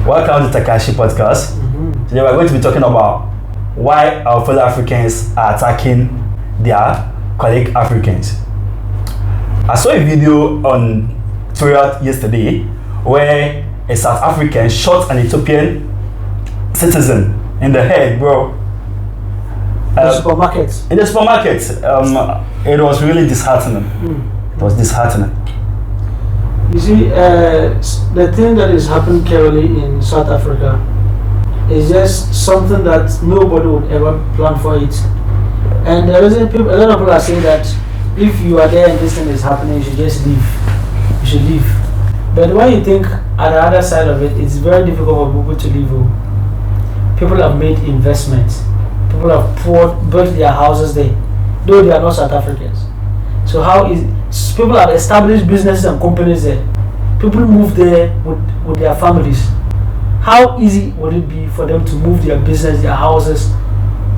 Welcome to Takashi Podcast. Today we're going to be talking about why our fellow Africans are attacking their colleague Africans. I saw a video on Twitter yesterday where a South African shot an Ethiopian citizen in the head, bro. In the supermarket. It was really disheartening. It was disheartening. You see, the thing that is happening currently in South Africa is just something that nobody would ever plan for it. And there isn't a lot of people are saying that if you are there and this thing is happening, you should just leave. You should leave. But when you think at the other side of it, it's very difficult for people to leave. People have made investments. People have built their houses there, though they are not South Africans. So people have established businesses and companies there. People move there with their families. How easy would it be for them to move their business, their houses,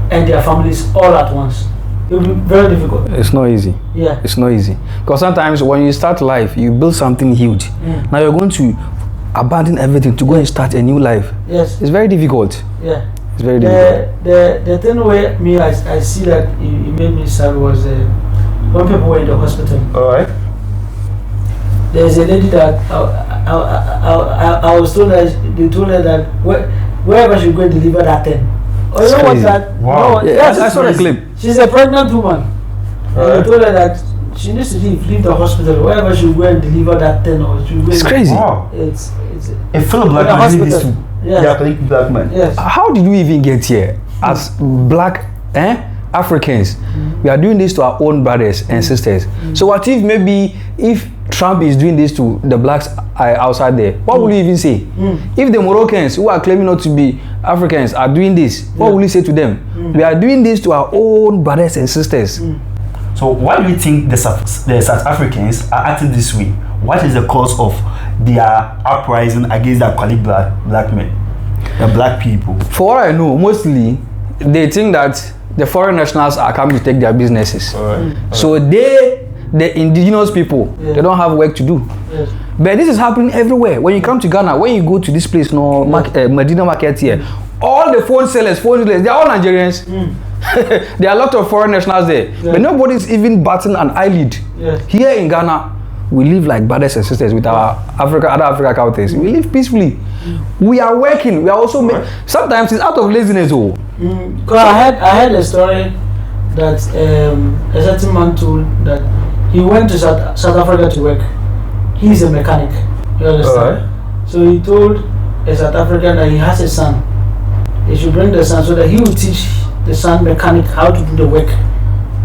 and their families all at once? It will be very difficult. It's not easy. Yeah. It's not easy. Because sometimes when you start life, you build something huge. Now you're going to abandon everything to go and start a new life. Yes. It's very difficult. Yeah. It's very difficult. The thing where I see that it made me sad was when people were in the hospital. Alright. There's a lady that I was told that they told her that wherever she go and deliver that thing. Oh, you know what's that? Wow. Yes, I saw the clip. She's a pregnant woman. And they told her that she needs to leave the hospital. Wherever she go and deliver that thing, or she go. It's crazy. Wow. It's A fellow black man really needs to. Yeah. Yeah, colleague black man. Yes. How did we even get here as black Africans? We are doing this to our own brothers and sisters. So what if Trump is doing this to the blacks outside there? What will you even say? If the Moroccans who are claiming not to be Africans are doing this, what will you say to them? We are doing this to our own brothers and sisters. So why do you think the South Africans are acting this way? What is the cause of their uprising against their colleague black men, the black people? For what I know, mostly they think that the foreign nationals are coming to take their businesses. So the indigenous people, they don't have work to do. Yes. But this is happening everywhere. When you come to Ghana, when you go to this place, Medina Market here, all the phone sellers, they are all Nigerians. There are a lot of foreign nationals there, but nobody's even batting an eyelid. Here in Ghana, we live like brothers and sisters with our other Africa countries. We live peacefully. We are working. We are also sometimes it's out of laziness. Because I heard a story that a certain man told that he went to South Africa to work. He's a mechanic. You understand? So he told a South African that he has a son. He should bring the son so that he will teach the son mechanic how to do the work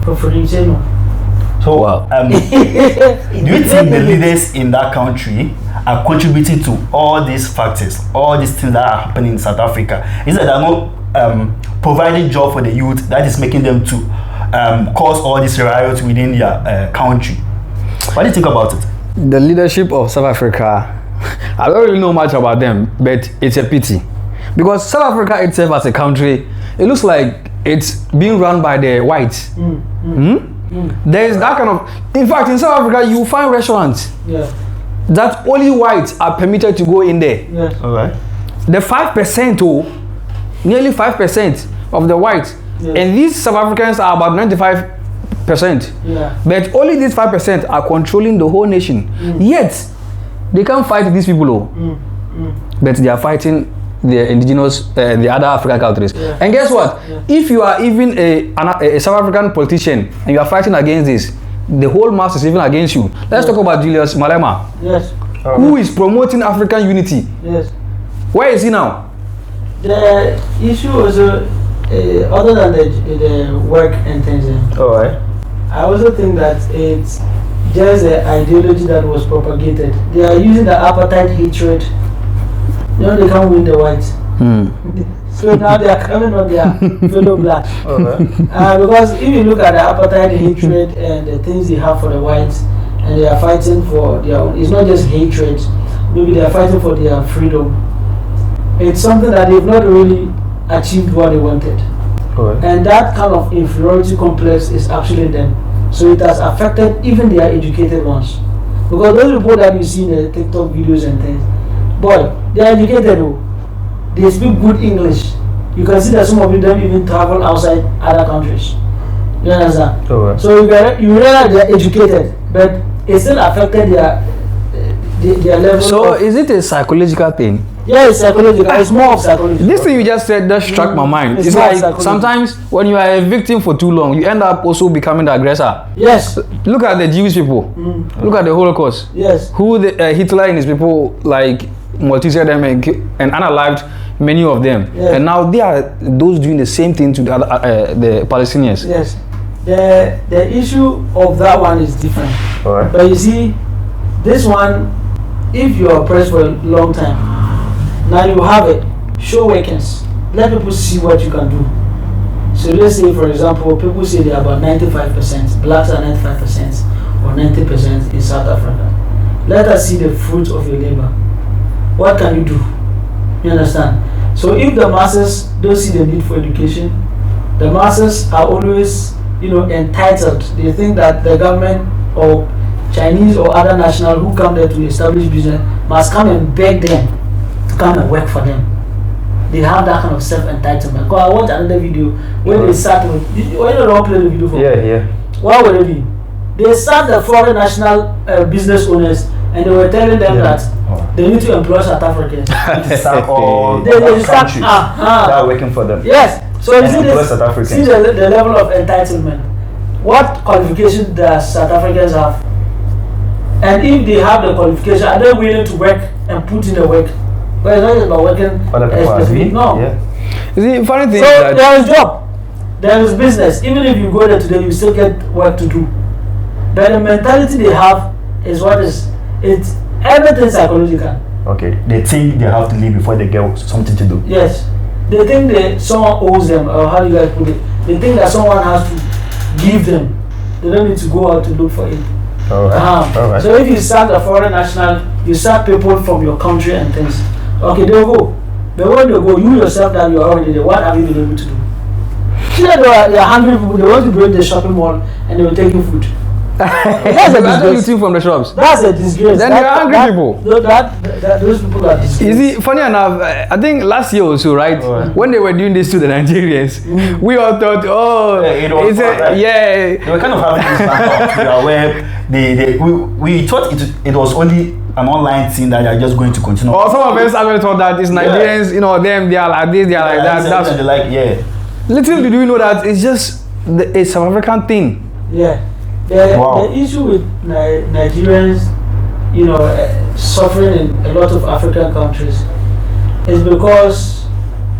for free. He said no. So, do you think the leaders in that country are contributing to all these factors, all these things that are happening in South Africa? Is that they're not providing job for the youth that is making them to cause all these riots within their country? What do you think about it? The leadership of South Africa, I don't really know much about them, but it's a pity. Because South Africa itself as a country, it looks like it's being run by the whites. There is that kind of. In fact, in South Africa, you find restaurants that only whites are permitted to go in there. Yes. Alright. The 5%, nearly 5% of the whites, and these South Africans are about 95%. But only these 5% are controlling the whole nation. Yet, they can't fight these people. But they are fighting the indigenous, the other African countries. And guess what? If you are even a South African politician and you are fighting against this, the whole mass is even against you. Let's talk about Julius Malema, who is promoting African unity. Yes. Where is he now? The issue was other than the work and things. Alright. I also think that it's just the ideology that was propagated. They are using the apartheid hatred. You know, they can't win the whites. So now they are coming on their fellow blacks. Because if you look at the apartheid hatred and the things they have for the whites, and they are fighting for their own, it's not just hatred, maybe they are fighting for their freedom. It's something that they've not really achieved what they wanted. And that kind of inferiority complex is actually them. So it has affected even their educated ones. Because those people that you see in the TikTok videos and things, boy, they are educated though. they speak good English. You can see that some of them even travel outside other countries. You understand? Right. So you realize they are educated, but it still affected their level. So is it a psychological thing? Yeah, it's psychological. It's more of psychology. This thing you just said that struck my mind. It's more like psychology. sometimes when you are a victim for too long, you end up also becoming the aggressor. Yes. Look at the Jewish people. Look at the Holocaust. Yes. Who Hitler and his people like multiplied them and unalived many of them. Yes. And now they are those doing the same thing to the other, the Palestinians. Yes. The issue of that one is different. All right. But you see, this one, if you are oppressed for a long time, now you have it. Show workings. Let people see what you can do. So let's say, for example, people say they are about 95%. Blacks are 95% or 90% in South Africa. Let us see the fruit of your labor. What can you do? You understand? So if the masses don't see the need for education, the masses are always, entitled. They think that the government or Chinese or other national who come there to establish business must come and beg them to come and work for them. They have that kind of self-entitlement. Because I watched another video when they start with, when they don't play the video for Yeah. what would it be? They start the foreign national business owners and they were telling them that they need to employ South Africans. Start all They start countries that are working for them. Yes. So you see, employ South Africans. see the level of entitlement. What qualification does South Africans have? And if they have the qualification, are they willing to work and put in the work? Well, it's not just about working. Other people are specific. No. Yeah. You see, funny thing So is that there is job, there is business. Even if you go there today, you still get work to do. But the mentality they have is it's everything psychological. Okay. They think they have to leave before they get something to do. Yes. They think that someone owes them, or how do you guys put it? They think that someone has to give them. They don't need to go out to look for it. All right. All right. So if you start a foreign national, you start people from your country and things. Okay, they'll go. But when they go, you yourself that you are already there, what have you been able to do? See that they are hungry people, they want to break the shopping mall and they will take you food. That's a disgrace. eating from the shops. That's a disgrace. Then they are hungry people. Those people are disgrace. You see, funny enough, I think last year also, right? When they were doing this to the Nigerians, we all thought, it's They were kind of having this back where we thought it was only an online thing that you're just going to continue. Or some of us actually thought that it's Nigerians, them, they are like this, they are like that. That's Little did we know that it's just a South African thing. Yeah. The issue with Nigerians, suffering in a lot of African countries is because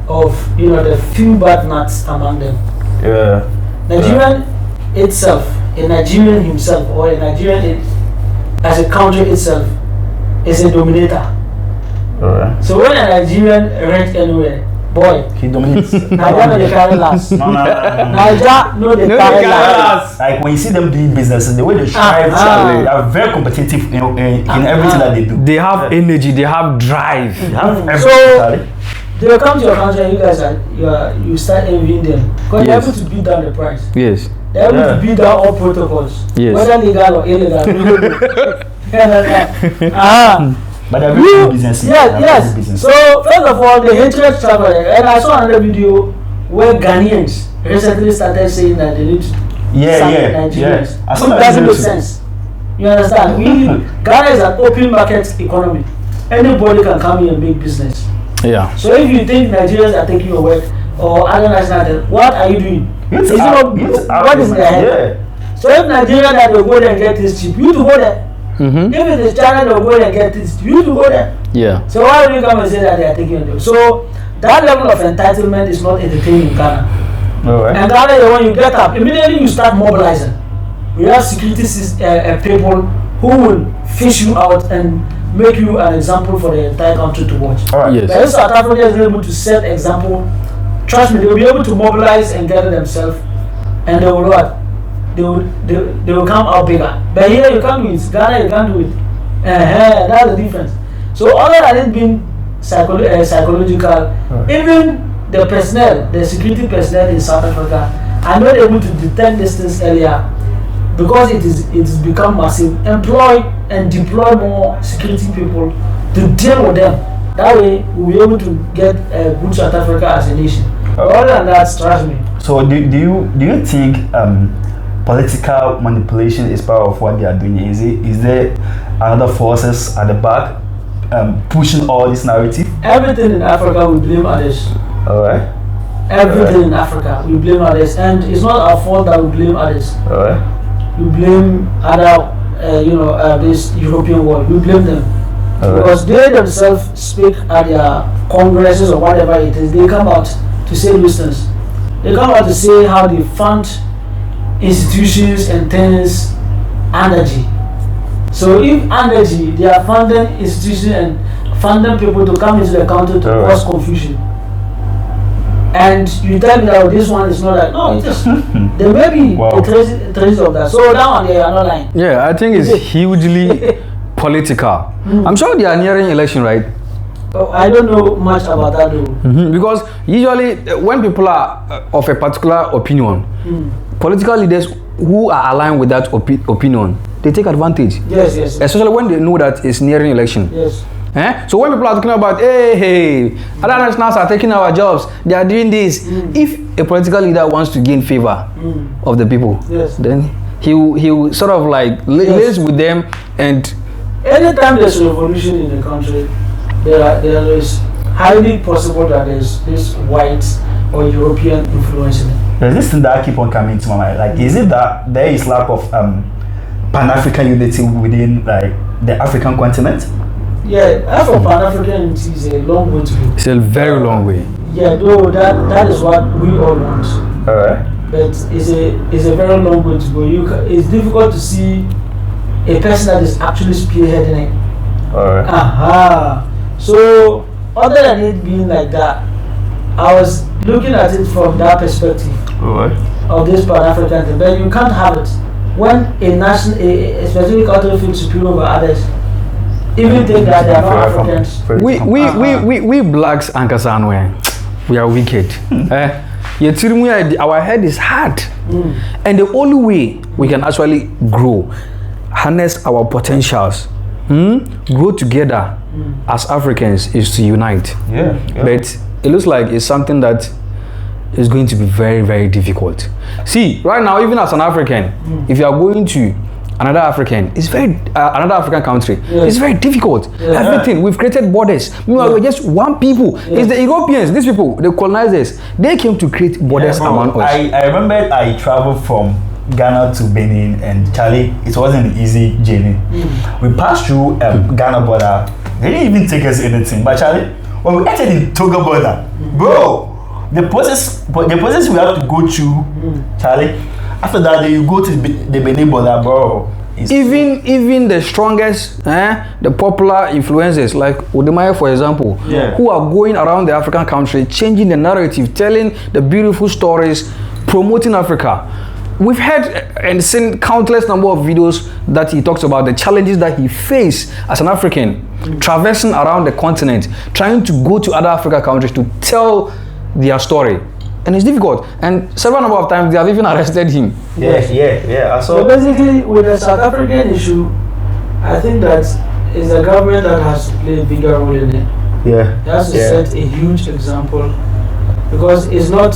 of, the few bad nuts among them. Yeah. Nigerian itself, a Nigerian himself, or a Nigerian as a country itself, is a dominator. Alright. So when a Nigerian rent anywhere, boy, He dominates. Nigeria no dey carry last. No. Nigeria no dey carry last. Like when you see them doing businesses, the way they strive, they are very competitive in everything that they do. They have energy, they have drive. They have everything. So they will come to your country and you guys you start envying them because they're able to beat down the price. Yes. They're able to beat down all protocols, Yes. whether legal or illegal. But they're very good businesses. Yes. So first of all, the hatred travel, and I saw another video where Ghanaians recently started saying that they need to Nigerians. I saw It that doesn't video make too. sense. You understand? Ghana is an open market economy. Anybody can come here and make business. Yeah. So if you think Nigerians are taking your work or other nationalities, what are you doing? What is in their head? Yeah. So if Nigeria that will go there and get this cheap, you to go there. Mm-hmm. If it is China that will go there and get this, you to go there. Yeah. So why will you come and say that they are taking your job? So that level of entitlement is not entertaining in Ghana. Alright. And Ghana, when you get up, immediately you start mobilizing. We have security people who will fish you out and make you an example for the entire country to watch. Alright. Yes. But if South Africa is able to set example, trust me, they will be able to mobilize and gather themselves, and they will what? They will come out bigger. But here you can't do it. Ghana you can't do it. That's the difference. So other than it being psychological, even the personnel, the security personnel in South Africa, are not able to detect these things earlier because it's become massive. Employ and deploy more security people to deal with them. That way, we'll be able to get good South Africa as a nation. Other than that, trust me. So do you think political manipulation is part of what they are doing? Is there other forces at the back pushing all this narrative? Everything in Africa we blame others. Alright. Everything in Africa we blame others, and it's not our fault that we blame others. Alright. We blame other, this European world. We blame them because they themselves speak at their congresses or whatever it is. They come out to say those things. They come out to say how they fund institutions and things, energy. So if energy, they are funding institutions and funding people to come into the country to cause confusion. And you tell me that this one is not like, no, it is. There may be a trace of that. So that one, they are not lying. Yeah, I think it's hugely political. I'm sure they are nearing election, right? I don't know much about that though. Because usually when people are of a particular opinion, political leaders who are aligned with that opinion, they take advantage. Yes. Especially when they know that it's nearing election. Yes. So when people are talking about, hey, other nationals are taking our jobs, they are doing this. If a political leader wants to gain favor of the people, then he will sort of like liaise with them. And anytime there's a revolution in the country, there is highly possible that there's this white or European influence in it. There's this thing that keep on coming to my mind. Like, is it that there is lack of Pan-African unity within like the African continent? Yeah, for Pan-African unity is a long way to go. It's a very long way. Yeah, though that is what we all want. Alright. But it's a very long way to go. It's difficult to see a person that is actually spearheading it. Alright. So other than it being like that, I was looking at it from that perspective of this Pan-African thing. But you can't have it when a specific country feels superior over others. Even think that they are not Africans. We blacks Ankasanwe, we are wicked. Our head is hard, and the only way we can actually grow, harness our potentials, grow together as Africans is to unite. But it looks like it's something that is going to be very, very difficult. See, right now, even as an African, if you are going to another African, it's very another African country. It's very difficult. Everything we've created borders. Meanwhile, we're just one people. It's the Europeans, these people, the colonizers. They came to create borders among us. I remember I traveled from Ghana to Benin, and Charlie, it wasn't an easy journey. We passed through Ghana border. They didn't even take us anything. But Charlie, when we entered the Togo border, bro, the process we have to go through, Charlie. After that, then you go to the Benin border, bro. Even the strongest, the popular influencers like Udemaya, for example, who are going around the African country, changing the narrative, telling the beautiful stories, promoting Africa. We've heard and seen countless number of videos that he talks about the challenges that he faced as an African, traversing around the continent, trying to go to other African countries to tell their story. And it's difficult. And several number of times they have even arrested him. Yeah. So basically, with the South African issue, I think that it's the government that has to play a bigger role in it. It has to set a huge example, because it's not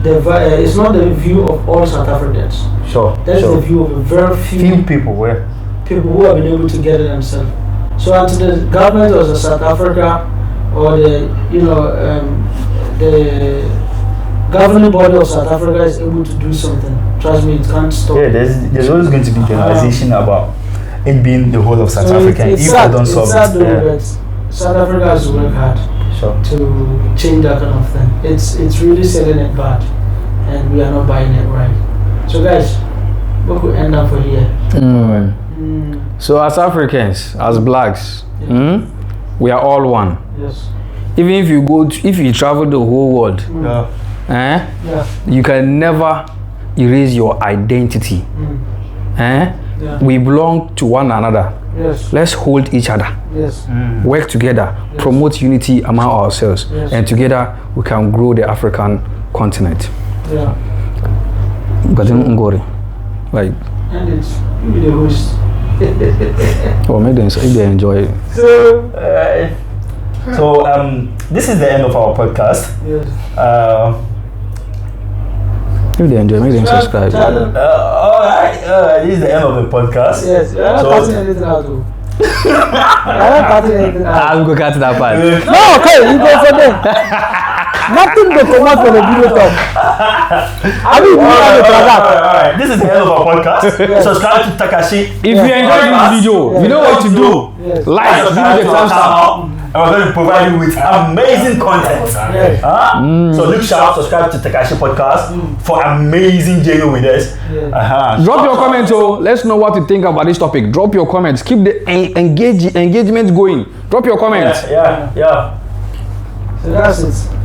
the view of all South Africans. That's the view of a very few people who have been able to get it themselves. So until the government of South Africa or the governing body of South Africa is able to do something, trust me, it can't stop. There's always going to be generalization about it being the whole of South Africa. If I don't solve it, South Africa has to work hard to change that kind of thing. It's really selling it bad, and we are not buying it right. So guys, we could end up for here. So as Africans, as blacks, we are all one. Even if you travel the whole world, you can never erase your identity. We belong to one another. Let's hold each other. Work together, promote unity among ourselves, and together we can grow the African continent. But in Ngori, like, and it's you be the host. or maybe if they enjoy it. So So this is the end of our podcast. Yes. If they enjoy, make them subscribe. Alright, this is the end of the podcast. Yes, you're not cutting anything out. You're not cutting anything out. I'll go cut that part. No, okay, you go for them. Nothing to come out for the video talk. I mean, Alright. This is the end of our podcast. Yes. Subscribe to Takashi. If you enjoyed this video, you know what to do. Yes. Like, give Subscribe it to a our thumbs up. channel, and we're going to provide you with amazing content. Yes. So look sharp, subscribe to Takashi Podcast for amazing journey with us. Yes. Drop your comments, let's know what you think about this topic. Drop your comments. Keep the engagement going. Drop your comments. Yeah. So that's it.